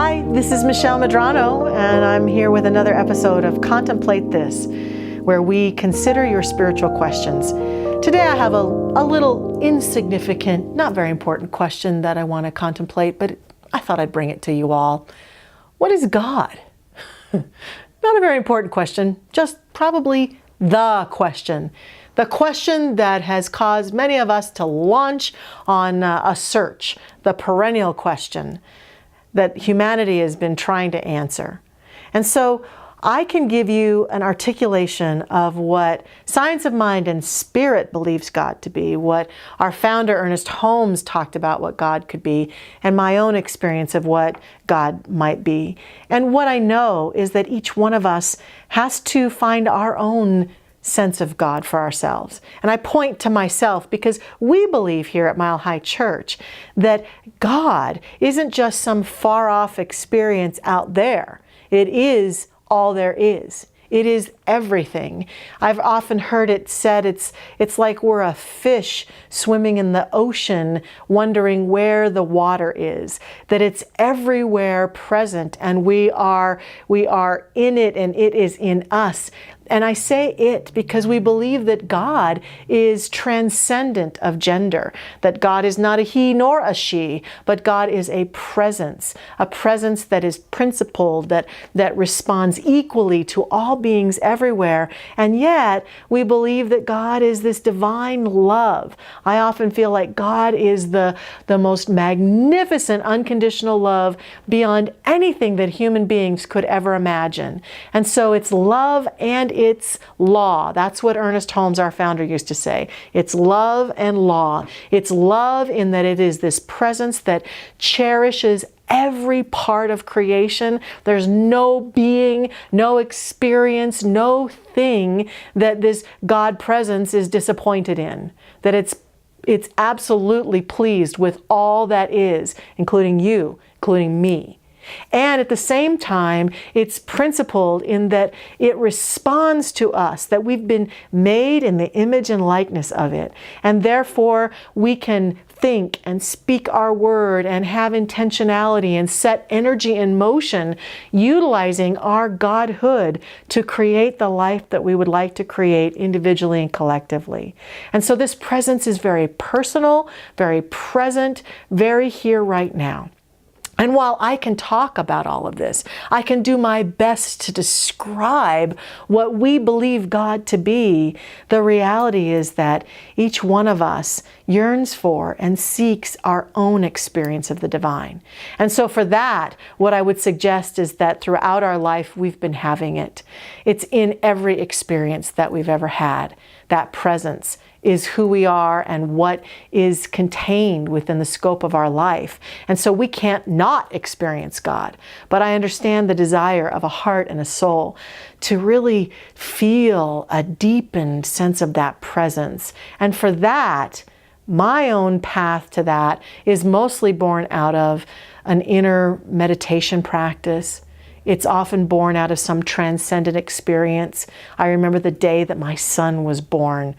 Hi, this is Michelle Medrano, and I'm here with another episode of Contemplate This, where we consider your spiritual questions. Today I have a little insignificant, not very important question that I want to contemplate, but I thought I'd bring it to you all. What is God? Not a very important question, just probably the question. The question that has caused many of us to launch on a search, the perennial question that humanity has been trying to answer. And so I can give you an articulation of what Science of Mind and Spirit believes God to be, what our founder Ernest Holmes talked about what God could be, and my own experience of what God might be. And what I know is that each one of us has to find our own sense of God for ourselves. And I point to myself because we believe here at Mile High Church that God isn't just some far off experience out there. It is all there is. It is everything. I've often heard it said it's like we're a fish swimming in the ocean wondering where the water is, that it's everywhere present and we are in it and it is in us. And I say it because we believe that God is transcendent of gender, that God is not a he nor a she, but God is a presence that is principled, that responds equally to all beings everywhere. And yet we believe that God is this divine love. I often feel like God is the most magnificent unconditional love beyond anything that human beings could ever imagine. And so it's love and it's law. That's what Ernest Holmes, our founder, used to say. It's love and law. It's love in that it is this presence that cherishes every part of creation. There's no being, no experience, no thing that this God presence is disappointed in. That it's absolutely pleased with all that is, including you, including me. And at the same time, it's principled in that it responds to us, that we've been made in the image and likeness of it. And therefore, we can think and speak our word and have intentionality and set energy in motion, utilizing our Godhood to create the life that we would like to create individually and collectively. And so this presence is very personal, very present, very here right now. And while I can talk about all of this, I can do my best to describe what we believe God to be. The reality is that each one of us yearns for and seeks our own experience of the divine. And so for that, what I would suggest is that throughout our life, we've been having it. It's in every experience that we've ever had. That presence is who we are and what is contained within the scope of our life. And so we can't not experience God. But I understand the desire of a heart and a soul to really feel a deepened sense of that presence. And for that, my own path to that is mostly born out of an inner meditation practice. It's often born out of some transcendent experience. I remember the day that my son was born.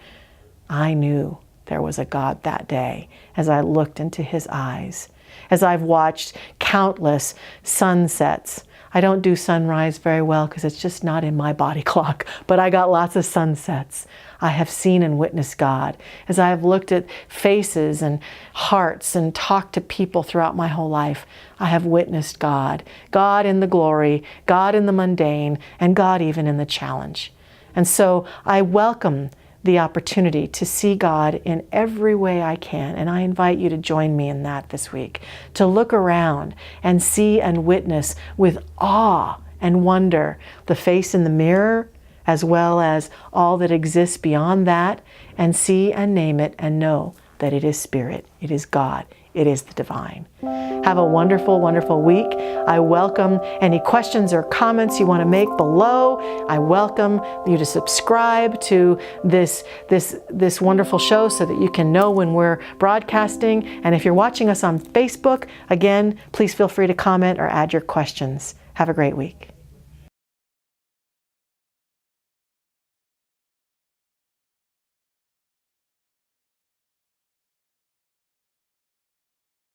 I knew there was a God that day as I looked into his eyes, as I've watched countless sunsets. I don't do sunrise very well because it's just not in my body clock, but I got lots of sunsets. I have seen and witnessed God as I have looked at faces and hearts and talked to people throughout my whole life. I have witnessed God, God in the glory, God in the mundane, and God even in the challenge. And so I welcome the opportunity to see God in every way I can. And I invite you to join me in that this week, to look around and see and witness with awe and wonder the face in the mirror, as well as all that exists beyond that, and see and name it and know that it is Spirit, it is God, it is the divine. Have a wonderful, wonderful week. I welcome any questions or comments you want to make below. I welcome you to subscribe to this wonderful show so that you can know when we're broadcasting. And if you're watching us on Facebook, again, please feel free to comment or add your questions. Have a great week.